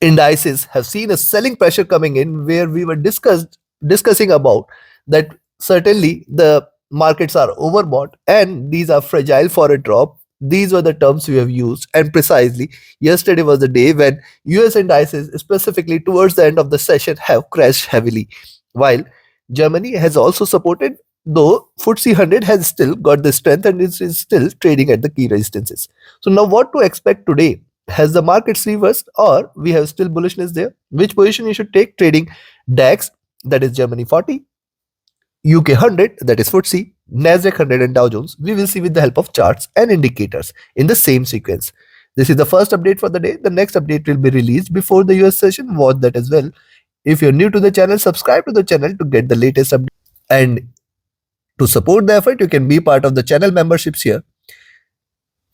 indices have seen a selling pressure coming in, where we were discussing about that certainly the markets are overbought and these are fragile for a drop. These were the terms we have used, and precisely yesterday was the day when US indices, specifically towards the end of the session, have crashed heavily, while Germany has also supported, though FTSE 100 has still got the strength and is still trading at the key resistances. So now what to expect today? Has the markets reversed, or we have still bullishness there? Which position you should take? Trading DAX, that is Germany 40, UK 100, that is FTSE, Nasdaq 100 and Dow Jones. We will see with the help of charts and indicators in the same sequence. This is the first update for the day. The next update will be released before the US session. Watch that as well. If you're new to the channel, subscribe to the channel to get the latest update. And to support the effort, you can be part of the channel memberships here.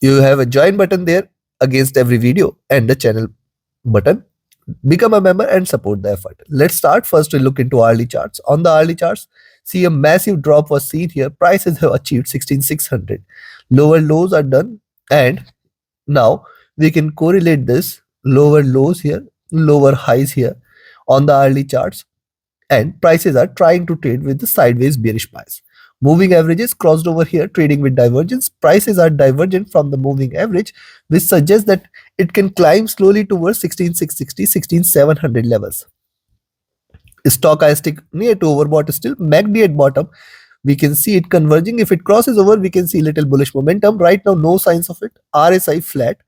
You have a join button there against every video and the channel button. Become a member and support the effort. Let's start. First, we look into hourly charts. On the hourly charts, see a massive drop was seen here. Prices have achieved 16,600. Lower lows are done, and now we can correlate this lower lows here, lower highs here on the hourly charts, and prices are trying to trade with the sideways bearish bias. Moving averages crossed over here, trading with divergence. Prices are divergent from the moving average, which suggests that it can climb slowly towards 16,660, 16,700 levels. Stochastic near to overbought still. MACD at bottom, we can see it converging. If it crosses over, we can see little bullish momentum. Right now, no signs of it. RSI flat.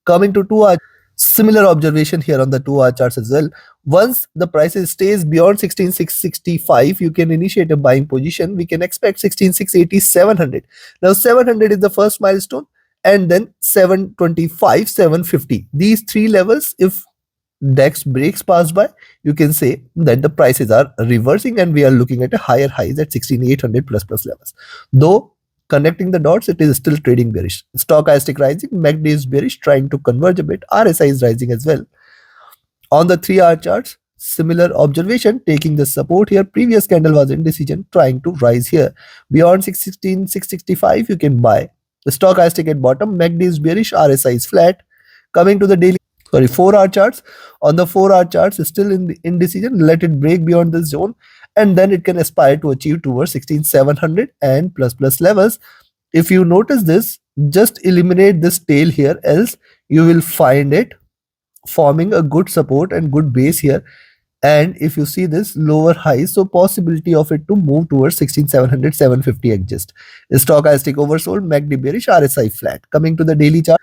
Coming to 2-hour, similar observation here on the 2-hour charts as well. Once the prices stays beyond 16,665, you can initiate a buying position. We can expect 16,680, 700. Now 700 is the first milestone, and then 725, 750. These three levels, if DAX breaks past by, you can say that the prices are reversing and we are looking at a higher highs at 16,800 plus levels. Though connecting the dots, it is still trading bearish. Stochastic rising, MACD is bearish, trying to converge a bit. RSI is rising as well. On the 3-hour charts, similar observation, taking the support here. Previous candle was indecision, trying to rise here. Beyond 16,665, you can buy. The stochastic at bottom, MACD is bearish, RSI is flat. Coming to the 4-hour charts. On the 4-hour charts, still in the indecision. Let it break beyond this zone, and then it can aspire to achieve towards 16,700 and plus levels. If you notice this, just eliminate this tail here, else you will find it forming a good support and good base here. And if you see this lower highs, so possibility of it to move towards 16,700, 750 exist. Stochastic oversold, MACD bearish, RSI flat. Coming to the daily chart.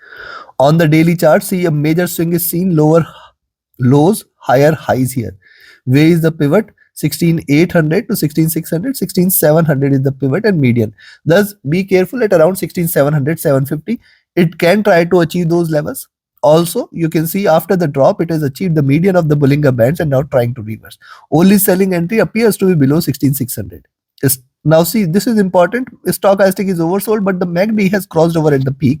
On the daily chart, see a major swing is seen. Lower lows, higher highs here. Where is the pivot? 16,800 to 16,600, 16,700 is the pivot and median. Thus, be careful at around 16,700, 750. It can try to achieve those levels. Also, you can see after the drop, it has achieved the median of the Bollinger Bands and now trying to reverse. Only selling entry appears to be below 16,600. Now see, this is important. Stochastic is oversold, but the MACD has crossed over at the peak.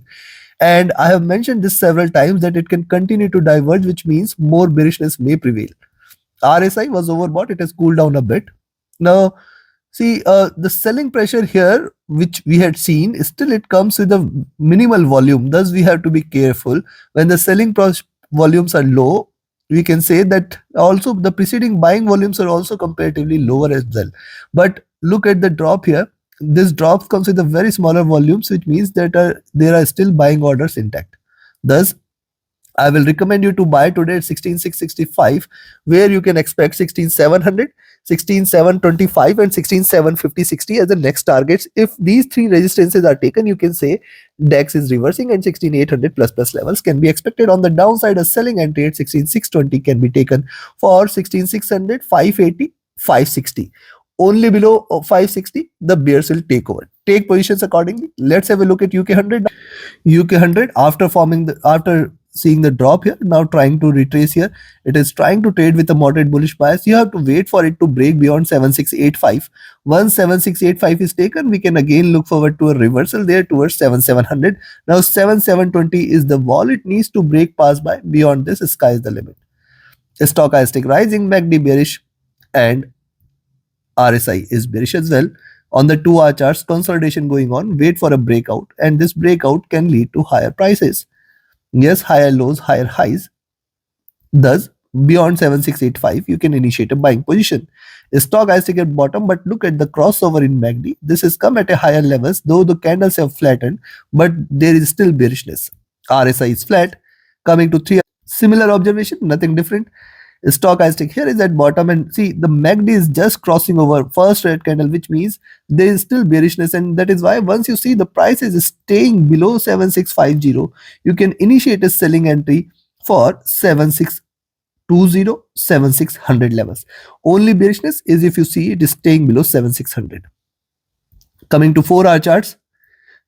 And I have mentioned this several times that it can continue to diverge, which means more bearishness may prevail. RSI was overbought. It has cooled down a bit. Now, see, the selling pressure here, which we had seen, still it comes with a minimal volume. Thus, we have to be careful. When the selling volumes are low, we can say that also the preceding buying volumes are also comparatively lower as well. But look at the drop here. This drop comes with a very smaller volumes, which means that there are still buying orders intact. Thus, I will recommend you to buy today at 16,665, where you can expect 16,700, 16,725 and 16,750, 60 as the next targets. If these three resistances are taken, you can say DAX is reversing and 16,800 plus levels can be expected. On the downside, a selling entry at 16,620 can be taken for 16,600, 580, 560. Only below 560, the bears will take over. Take positions accordingly. Let's have a look at UK 100. UK 100 after seeing the drop here, now trying to retrace here. It is trying to trade with a moderate bullish bias. You have to wait for it to break beyond 7685. Once 7685 is taken, we can again look forward to a reversal there towards 7700. Now 7720 is the wall. It needs to break past by. Beyond this, sky is the limit. Stochastic rising, MACD bearish, and RSI is bearish as well. On the 2-hour charts, consolidation going on. Wait for a breakout, and this breakout can lead to higher prices. Yes, higher lows, higher highs. Thus, beyond 7685, you can initiate a buying position. Stock has taken bottom, but look at the crossover in MACD. This has come at a higher levels, though the candles have flattened, but there is still bearishness. RSI is flat. Coming to three, similar observation, nothing different. Stochastic here is at bottom, and see the MACD is just crossing over first red candle, which means there is still bearishness, and that is why once you see the price is staying below 7650, you can initiate a selling entry for 7620, 7600 levels. Only bearishness is if you see it is staying below 7600. Coming to 4-hour charts.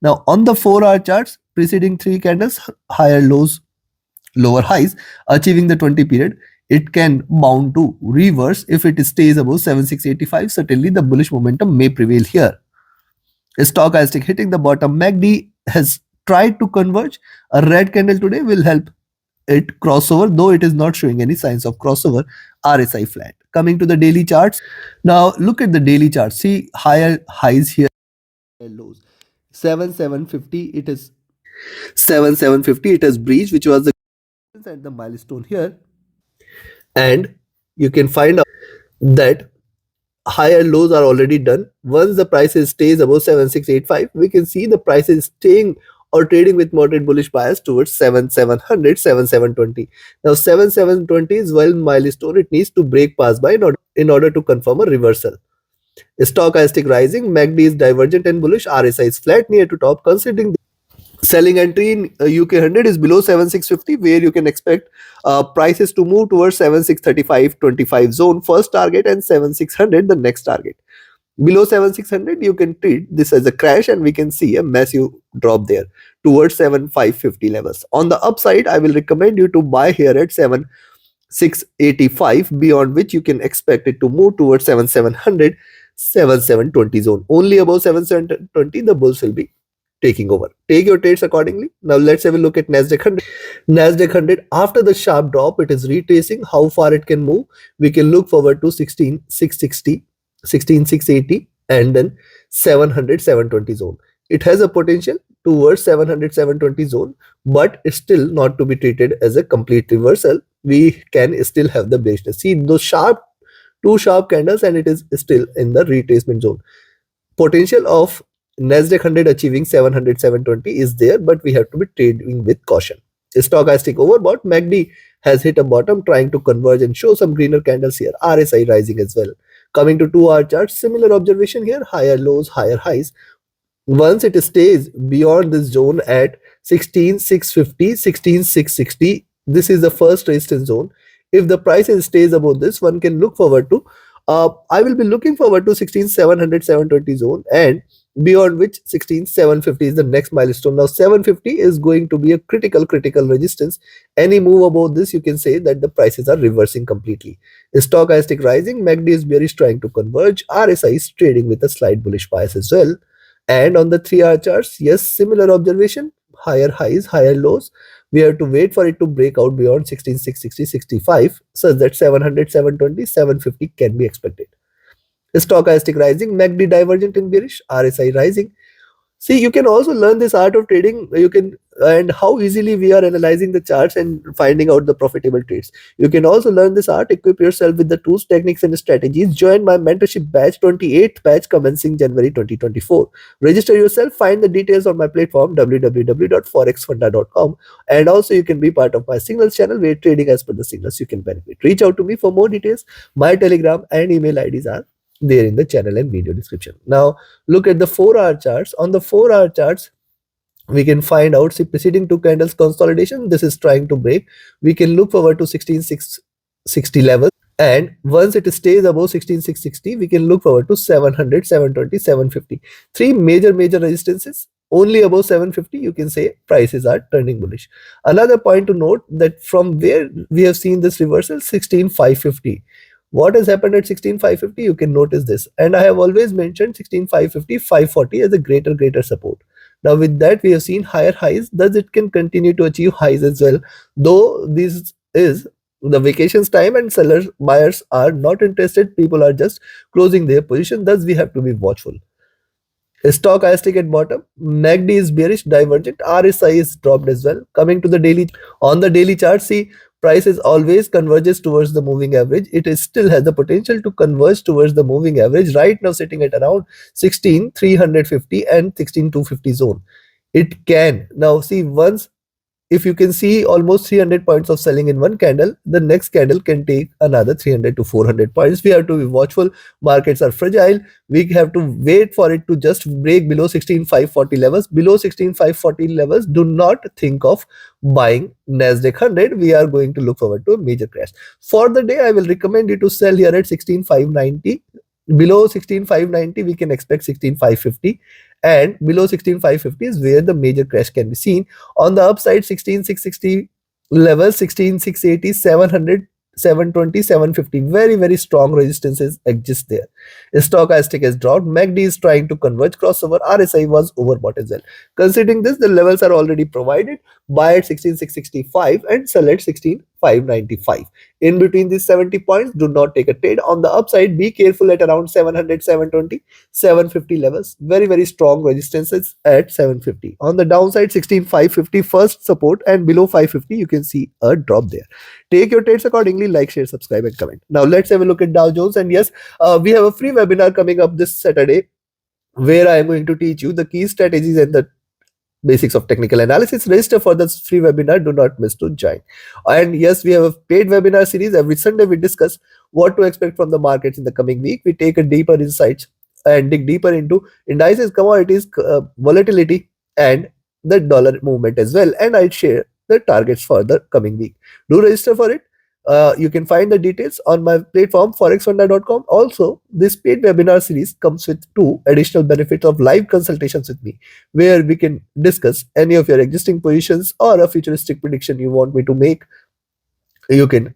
Now on the 4-hour charts, preceding three candles, higher lows, lower highs, achieving the 20 period, it can bound to reverse if it stays above 7685. Certainly the bullish momentum may prevail here. Stochastic hitting the bottom. MACD has tried to converge. A red candle today will help it crossover, though it is not showing any signs of crossover. RSI flat. Coming to the daily charts. Now look at the daily chart. See higher highs here, lows. 7750, it is 7750, it has breached, which was the at the milestone here, and you can find out that higher lows are already done. Once the prices stays above 7685, we can see the price is staying or trading with moderate bullish bias towards 7700, 7720. Now 7720 is well milestone, it needs to break past by in order to confirm a reversal. Stochastic rising, MACD is divergent and bullish, RSI is flat near to top. Considering the selling entry in UK 100 is below 7650, where you can expect prices to move towards 7635.25 zone first target, and 7600 the next target. Below 7600, you can treat this as a crash, and we can see a massive drop there towards 7550 levels. On the upside, I will recommend you to buy here at 7685, beyond which you can expect it to move towards 7700, 7720 zone. Only above 7720, the bulls will be taking over. Take your trades accordingly. Now let's have a look at Nasdaq 100. Nasdaq 100, after the sharp drop, it is retracing. How far it can move? We can look forward to 16660, 16680, and then 700, 720 zone. It has a potential towards 700, 720 zone, but it's still not to be treated as a complete reversal. We can still have the bearishness. See those two sharp candles, and it is still in the retracement zone. Potential of Nasdaq 100 achieving 700, 720 is there, but we have to be trading with caution. Stochastic overbought. MACD has hit a bottom, trying to converge and show some greener candles here. RSI rising as well. Coming to 2-hour charts, similar observation here. Higher lows, higher highs. Once it stays beyond this zone at 16650, 16660, this is the first resistance zone. If the price stays above this, one can look forward to I will be looking forward to 16700, 720 zone, and beyond which 16750 is the next milestone. Now 750 is going to be a critical resistance. Any move above this, you can say that the prices are reversing completely. Stochastic rising, MACD is bearish, trying to converge. RSI is trading with a slight bullish bias as well. And on the 3-hour charts, yes, similar observation. Higher highs, higher lows. We have to wait for it to break out beyond 16660, 65, such that 700, 720, 750 can be expected. Stochastic rising, MACD divergent and bearish, RSI rising. See, you can also learn this art of trading. And how easily we are analyzing the charts and finding out the profitable trades. You can also learn this art, equip yourself with the tools, techniques, and strategies. Join my mentorship batch, 28th batch, commencing January 2024. Register yourself, find the details on my platform www.forexfunda.com, and also you can be part of my signals channel, where trading as per the signals you can benefit. Reach out to me for more details. My Telegram and email IDs are there in the channel and video description. Now look at the 4-hour charts. On the 4-hour charts, we can find out, see, preceding two candles consolidation, this is trying to break. We can look forward to 16660 levels, and once it stays above 16660, we can look forward to 700, 720, 750. Three major resistances. Only above 750, you can say prices are turning bullish. Another point to note, that from where we have seen this reversal, 16550. What has happened at 16550? You can notice this, and I have always mentioned 16550, 540 as a greater support. Now with that, we have seen higher highs, thus it can continue to achieve highs as well, though this is the vacations time and buyers are not interested. People are just closing their position, thus we have to be watchful. Stochastic at bottom, MACD is bearish, divergent, RSI is dropped as well. Coming to the daily, on the daily chart, see, prices always converges towards the moving average. It is still has the potential to converge towards the moving average, right now sitting at around 16,350 and 16,250 zone. It can now see, once if you can see almost 300 points of selling in one candle, the next candle can take another 300 to 400 points. We have to be watchful. Markets are fragile. We have to wait for it to just break below 16,540 levels. Below 16,540 levels, do not think of buying Nasdaq 100. We are going to look forward to a major crash. For the day, I will recommend you to sell here at 16,590. Below 16,590, we can expect 16,550, and below 16,550 is where the major crash can be seen. On the upside, 16,660 level, 16,680, 700, 720, 750, very very strong resistances exist there. Stochastic has dropped. MACD is trying to converge crossover. RSI was overbought as well. Considering this, the levels are already provided. Buy at 16,665 and sell at 16,595. In between these 70 points, do not take a trade. On the upside, be careful at around 700, 720, 750 levels. Very very strong resistances at 750. On the downside, 16,550 first support, and below 550 you can see a drop there. Take your trades accordingly. Like, share, subscribe, and comment. Now let's have a look at Dow Jones. And yes, we have a free webinar coming up this Saturday, where I am going to teach you the key strategies and the basics of technical analysis. Register for this free webinar. Do not miss to join. And yes, we have a paid webinar series. Every Sunday we discuss what to expect from the markets in the coming week. We take a deeper insights and dig deeper into indices, commodities, volatility, and the dollar movement as well. And I share the targets for the coming week. Do register for it. You can find the details on my platform forexfunda.com. Also, this paid webinar series comes with 2 additional benefits of live consultations with me, where we can discuss any of your existing positions or a futuristic prediction you want me to make. You can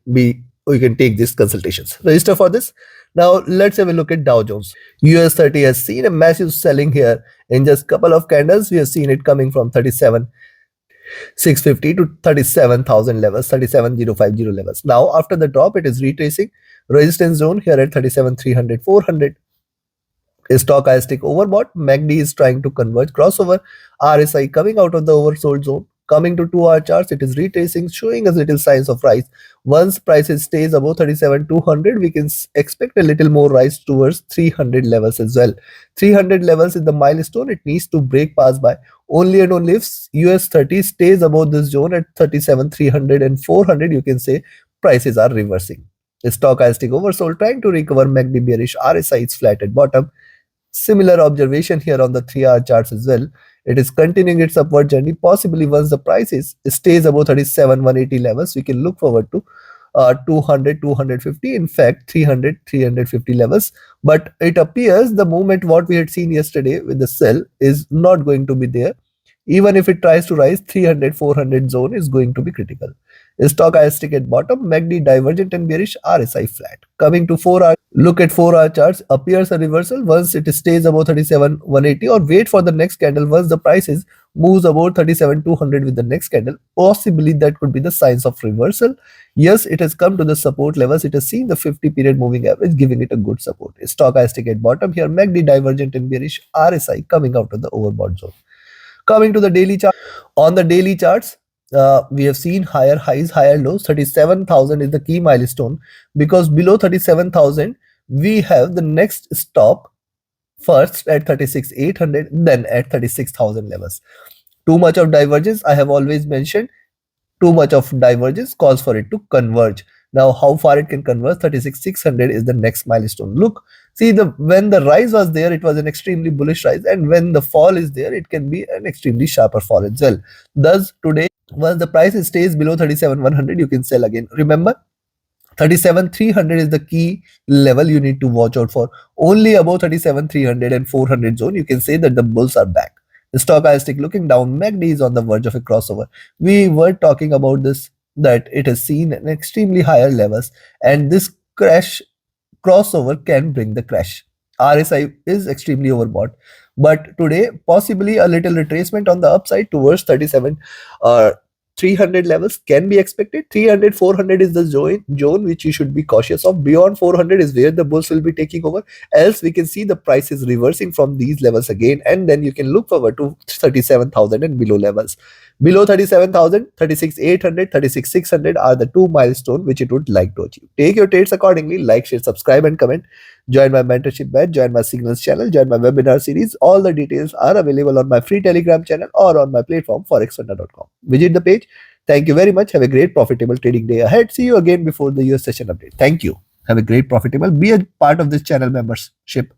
take these consultations. Register for this. Now let's have a look at Dow Jones. US30 has seen a massive selling here in just couple of candles. We have seen it coming from 37,650 to 37,000 levels, 37,050 levels. Now after the drop, it is retracing resistance zone here at 37,300, 400. Stochastic overbought. MACD is trying to converge crossover. RSI coming out of the oversold zone. Coming to 2-hour charts, it is retracing, showing us little signs of rise. Once prices stays above 37,200, we can expect a little more rise towards 300 levels as well. 300 levels is the milestone. It needs to break past by. Only and only if US30 stays above this zone at 37,300 and 400, you can say prices are reversing. Stochastic oversold, trying to recover. MACD bearish. RSI is flat at bottom. Similar observation here on the 3-hour charts as well. It is continuing its upward journey. Possibly once the price stays above 37,180 levels, we can look forward to 200, 250, in fact 300, 350 levels. But it appears the movement what we had seen yesterday with the sell is not going to be there. Even if it tries to rise, 300, 400 zone is going to be critical. Stochastic at bottom, MACD divergent and bearish, RSI flat. Coming to 4-hour, look at 4-hour charts, appears a reversal once it stays above 37,180, or wait for the next candle once the prices moves about 37,200 with the next candle. Possibly that could be the signs of reversal. Yes, it has come to the support levels. It has seen the 50 period moving average, giving it a good support. Stochastic at bottom here, MACD divergent and bearish, RSI coming out of the overbought zone. Coming to the daily chart. On the daily charts, we have seen higher highs, higher lows. 37,000 is the key milestone, because below 37,000 we have the next stop, first at 36,800, then at 36,000 levels. Too much of divergence, I have always mentioned, too much of divergence calls for it to converge. Now how far it can converge? 36,600 is the next milestone. Look, see, when the rise was there, it was an extremely bullish rise, and when the fall is there, it can be an extremely sharper fall as well. Thus today, once the price stays below 37,100, you can sell again. Remember, 37,300 is the key level you need to watch out for. Only above 37,300 and 400 zone, you can say that the bulls are back. The stochastic looking down, MACD is on the verge of a crossover. We were talking about this, that it has seen an extremely higher levels, and this crossover can bring the crash. RSI is extremely overbought, but today possibly a little retracement on the upside towards 37 300 levels can be expected. 300, 400 is the zone which you should be cautious of. Beyond 400 is where the bulls will be taking over. Else we can see the price is reversing from these levels again, and then you can look forward to 37,000 and below levels. Below 37,000, 36,800, 36,600 are the two milestones which it would like to achieve. Take your trades accordingly. Like, share, subscribe, and comment. Join my mentorship batch, join my signals channel, join my webinar series. All the details are available on my free Telegram channel or on my platform forexfunda.com. Visit the page. Thank you very much. Have a great profitable trading day ahead. See you again before the US session update. Thank you. Have a great profitable. Be a part of this channel membership.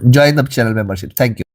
Join the channel membership. Thank you.